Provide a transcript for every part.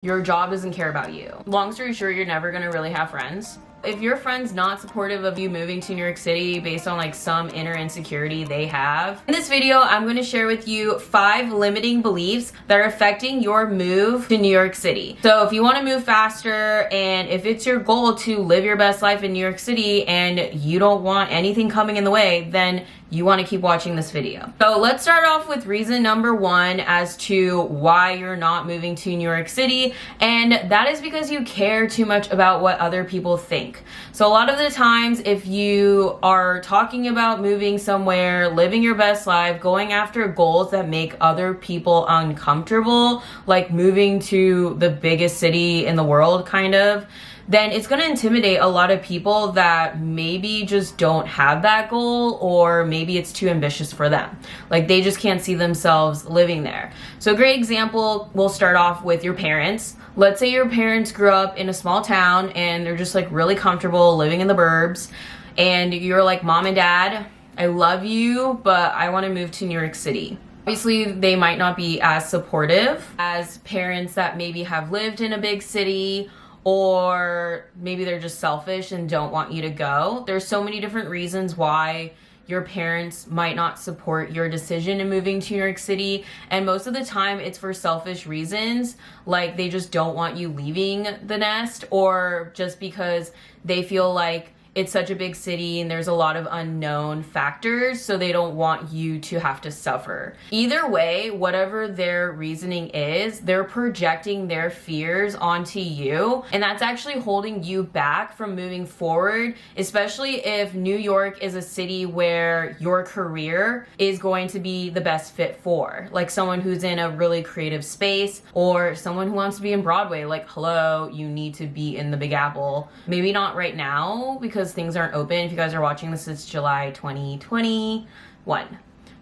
Your job doesn't care about you. Long story short, you're never gonna really have friends. If your friend's not supportive of you moving to New York City based on like some inner insecurity they have, in this video, I'm gonna share with you 5 limiting beliefs that are affecting your move to New York City. So if you wanna move faster and if it's your goal to live your best life in New York City and you don't want anything coming in the way, then you wanna keep watching this video. So let's start off with reason number 1 as to why you're not moving to New York City, and that is because you care too much about what other people think. So a lot of the times, if you are talking about moving somewhere, living your best life, going after goals that make other people uncomfortable, like moving to the biggest city in the world kind of, then it's going to intimidate a lot of people that maybe just don't have that goal, or maybe it's too ambitious for them. Like they just can't see themselves living there. So a great example, we'll start off with your parents. Let's say your parents grew up in a small town and they're just like really comfortable living in the burbs, and you're like, Mom and Dad, I love you, but I want to move to New York City. Obviously, they might not be as supportive as parents that maybe have lived in a big city, or maybe they're just selfish and don't want you to go. There's so many different reasons why your parents might not support your decision in moving to New York City, and most of the time it's for selfish reasons, like they just don't want you leaving the nest, or just because they feel like it's such a big city and there's a lot of unknown factors, so they don't want you to have to suffer. Either way, whatever their reasoning is, they're projecting their fears onto you, and that's actually holding you back from moving forward, especially if New York is a city where your career is going to be the best fit for. Like someone who's in a really creative space, or someone who wants to be in Broadway. Like, hello, you need to be in the Big Apple. Maybe not right now, because things aren't open. If you guys are watching this, it's July 2021.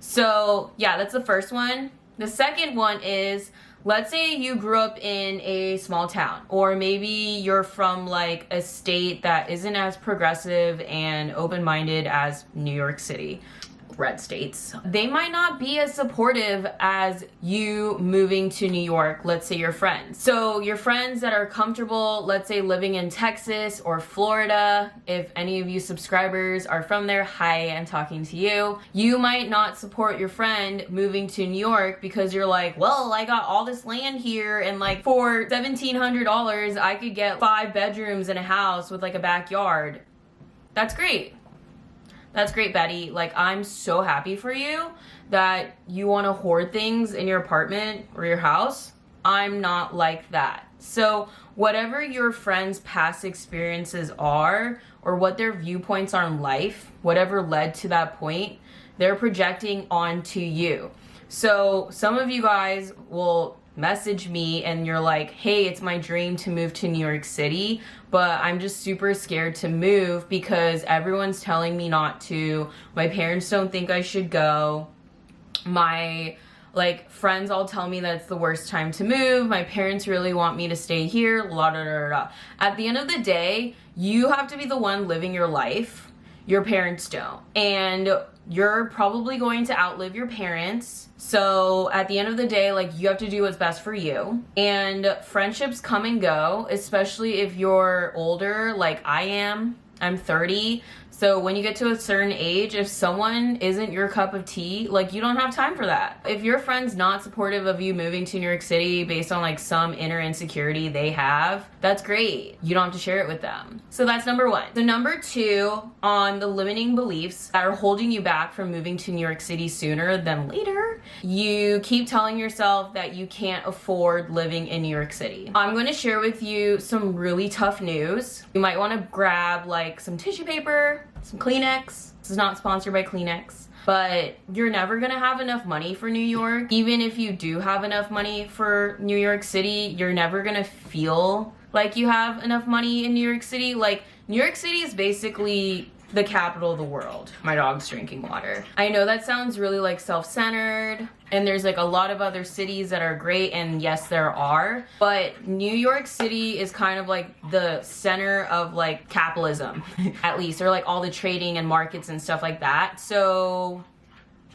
So yeah, that's the first one. The second one is, let's say you grew up in a small town, or maybe you're from like a state that isn't as progressive and open-minded as New York City. Red states. They might not be as supportive as you moving to New York, let's say your friends. So your friends that are comfortable, let's say living in Texas or Florida, if any of you subscribers are from there, hi, I'm talking to you. You might not support your friend moving to New York because you're like, well, I got all this land here, and like for $1,700 I could get 5 bedrooms and a house with like a backyard. That's great. That's great, Betty. Like, I'm so happy for you that you want to hoard things in your apartment or your house. I'm not like that. So whatever your friends' past experiences are, or what their viewpoints are in life, whatever led to that point, they're projecting onto you. So some of you guys will message me and you're like, hey, it's my dream to move to New York City, but I'm just super scared to move because everyone's telling me not to. My parents don't think I should go. My friends all tell me that it's the worst time to move. My parents really want me to stay here, la da da da. At the end of the day, you have to be the one living your life. Your parents don't. And you're probably going to outlive your parents. So at the end of the day, like, you have to do what's best for you. And friendships come and go, especially if you're older, like I am. I'm 30. So when you get to a certain age, if someone isn't your cup of tea, like, you don't have time for that. If your friend's not supportive of you moving to New York City based on like some inner insecurity they have, that's great. You don't have to share it with them. So that's number 1. So number 2 on the limiting beliefs that are holding you back from moving to New York City sooner than later, you keep telling yourself that you can't afford living in New York City. I'm going to share with you some really tough news. You might want to grab like some tissue paper, some Kleenex. This is not sponsored by Kleenex. But you're never gonna have enough money for New York. Even if you do have enough money for New York City, you're never gonna feel like you have enough money in New York City. Like, New York City is basically the capital of the world. My dog's drinking water. I know that sounds really like self-centered, and there's like a lot of other cities that are great, and yes, there are, but New York City is kind of like the center of like capitalism, at least, or like all the trading and markets and stuff like that. So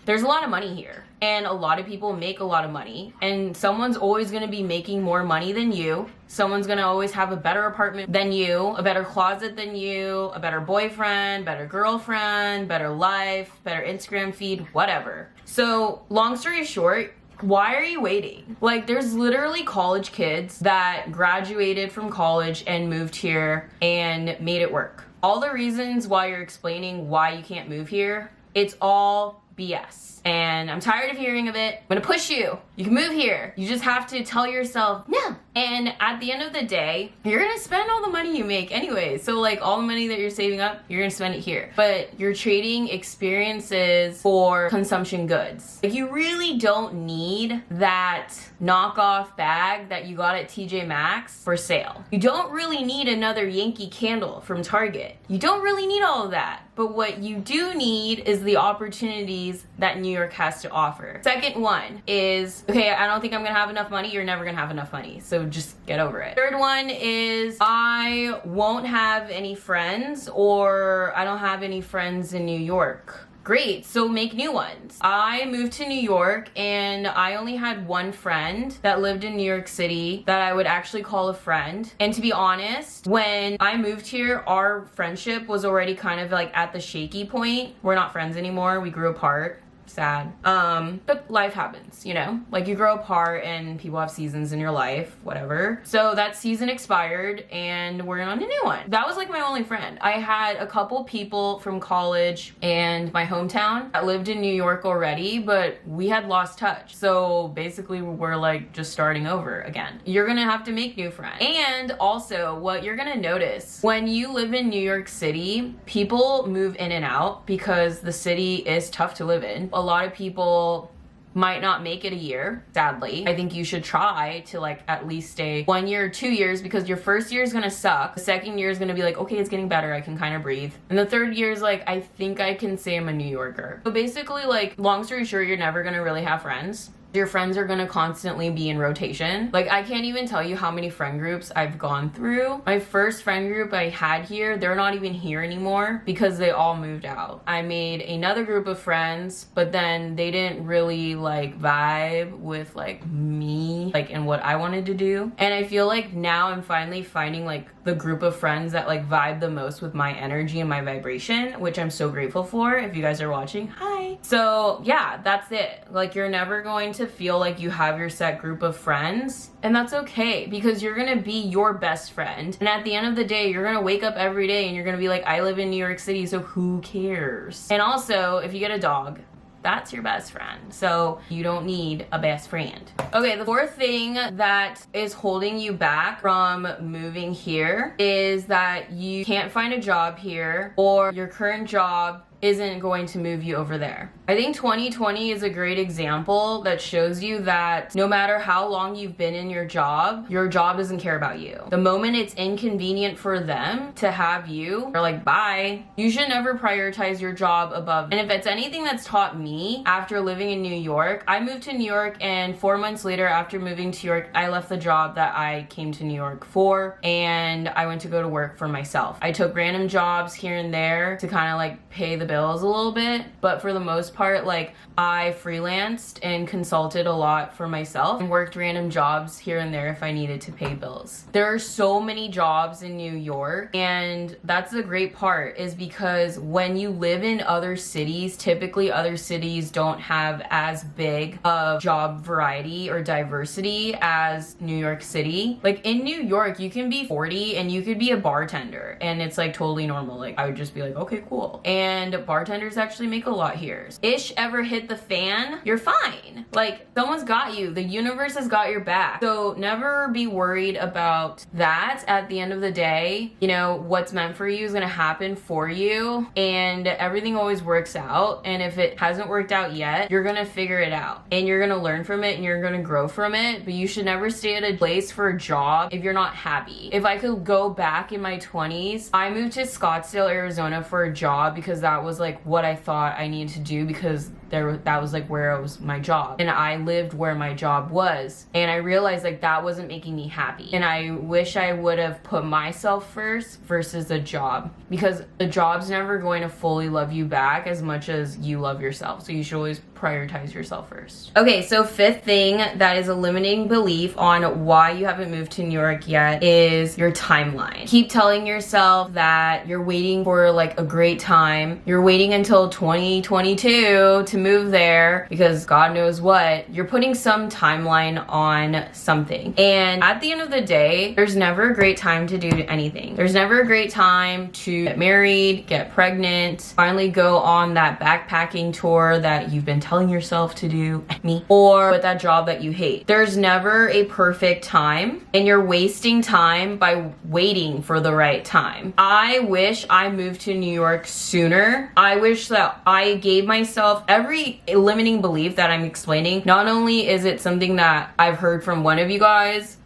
there's a lot of money here and a lot of people make a lot of money, and someone's always going to be making more money than you. Someone's going to always have a better apartment than you, a better closet than you, a better boyfriend, better girlfriend, better life, better Instagram feed, whatever. So long story short, why are you waiting? Like, there's literally college kids that graduated from college and moved here and made it work. All the reasons why you're explaining why you can't move here, it's all BS. And I'm tired of hearing of it. I'm gonna push you. You can move here. You just have to tell yourself no. And at the end of the day, you're gonna spend all the money you make anyway. So like all the money that you're saving up, you're gonna spend it here. But you're trading experiences for consumption goods. Like, you really don't need that knockoff bag that you got at TJ Maxx for sale. You don't really need another Yankee candle from Target. You don't really need all of that. But what you do need is the opportunities that New York has to offer. Second one is, okay, I don't think I'm gonna have enough money. You're never gonna have enough money, so just get over it. Third one is, I won't have any friends, or I don't have any friends in New York. Great, so make new ones. I moved to New York and I only had one friend that lived in New York City that I would actually call a friend. And to be honest, when I moved here, our friendship was already kind of like at the shaky point. We're not friends anymore, we grew apart. Sad. But life happens, you know? Like, you grow apart and people have seasons in your life, whatever. So that season expired and we're on a new one. That was like my only friend. I had a couple people from college and my hometown that lived in New York already, but we had lost touch. So basically we're like just starting over again. You're gonna have to make new friends. And also, what you're gonna notice when you live in New York City, people move in and out because the city is tough to live in. A lot of people might not make it a year, sadly. I think you should try to like at least stay 1 year, 2 years, because your first year is gonna suck. The second year is gonna be like, okay, it's getting better, I can kind of breathe. And the third year is like, I think I can say I'm a New Yorker. So basically, like, long story short, you're never gonna really have friends. Your friends are gonna constantly be in rotation. Like, I can't even tell you how many friend groups I've gone through. My first friend group I had here, they're not even here anymore because they all moved out. I made another group of friends, but then they didn't really like vibe with like me, like, and what I wanted to do. And I feel like now I'm finally finding like the group of friends that like vibe the most with my energy and my vibration, which I'm so grateful for. If you guys are watching, hi. So yeah, that's it. Like, you're never going to feel like you have your set group of friends, and that's okay, because you're gonna be your best friend. And at the end of the day, you're gonna wake up every day and you're gonna be like, I live in New York City, so who cares? And also, if you get a dog, that's your best friend. So you don't need a best friend. Okay, the fourth thing that is holding you back from moving here is that you can't find a job here, or your current job isn't going to move you over there. I think 2020 is a great example that shows you that no matter how long you've been in your job doesn't care about you. The moment it's inconvenient for them to have you, they're like, bye. You should never prioritize your job above. And if it's anything that's taught me after living in New York, I moved to New York, and 4 months later after moving to New York, I left the job that I came to New York for, and I went to go to work for myself. I took random jobs here and there to kind of like pay the bills a little bit, but for the most part, like, I freelanced and consulted a lot for myself and worked random jobs here and there if I needed to pay bills. There are so many jobs in New York, and that's the great part, is because when you live in other cities, typically other cities don't have as big of job variety or diversity as New York City. Like, in New York, you can be 40 and you could be a bartender, and it's like totally normal. Like, I would just be like, okay, cool. And bartenders actually make a lot here. Ish ever hit the fan, you're fine. Like, someone's got you. The universe has got your back. So never be worried about that. At the end of the day, you know, what's meant for you is gonna happen for you, and everything always works out. And if it hasn't worked out yet, you're gonna figure it out, and you're gonna learn from it, and you're gonna grow from it. But you should never stay at a place for a job if you're not happy. If I could go back in my 20s, I moved to Scottsdale, Arizona for a job because that was like what I thought I needed to do, because that was like where it was my job, and I lived where my job was, and I realized like that wasn't making me happy, and I wish I would have put myself first versus a job, because a job's never going to fully love you back as much as you love yourself. So you should always prioritize yourself first. Okay, so fifth thing that is a limiting belief on why you haven't moved to New York yet is your timeline. Keep telling yourself that you're waiting for like a great time. You're waiting until 2022 to move there because God knows what. You're putting some timeline on something. And at the end of the day, there's never a great time to do anything. There's never a great time to get married, get pregnant, finally go on that backpacking tour that you've been telling yourself to do, or with that job that you hate. There's never a perfect time, and you're wasting time by waiting for the right time. I wish I moved to New York sooner. I wish that I gave myself every limiting belief that I'm explaining. Not only is it something that I've heard from one of you guys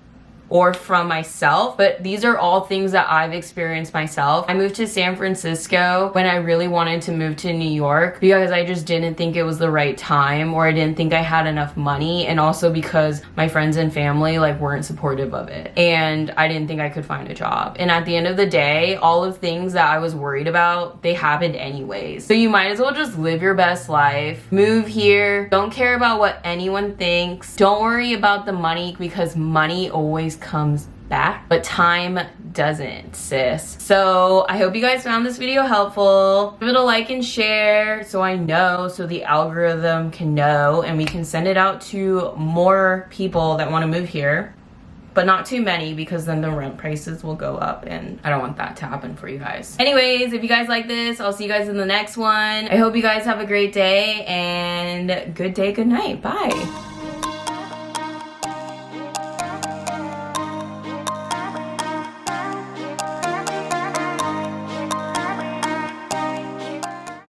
or from myself, but these are all things that I've experienced myself. I moved to San Francisco when I really wanted to move to New York because I just didn't think it was the right time, or I didn't think I had enough money, and also because my friends and family like weren't supportive of it, and I didn't think I could find a job. And at the end of the day, all of things that I was worried about, they happened anyways. So you might as well just live your best life. Move here. Don't care about what anyone thinks. Don't worry about the money, because money always comes back, but time doesn't, sis. So I hope you guys found this video helpful. Give it a like and share so I know, so the algorithm can know, and we can send it out to more people that want to move here, but not too many, because then the rent prices will go up, and I don't want that to happen for you guys. Anyways, if you guys like this, I'll see you guys in the next one. I hope you guys have a great day, and good day, good night. Bye.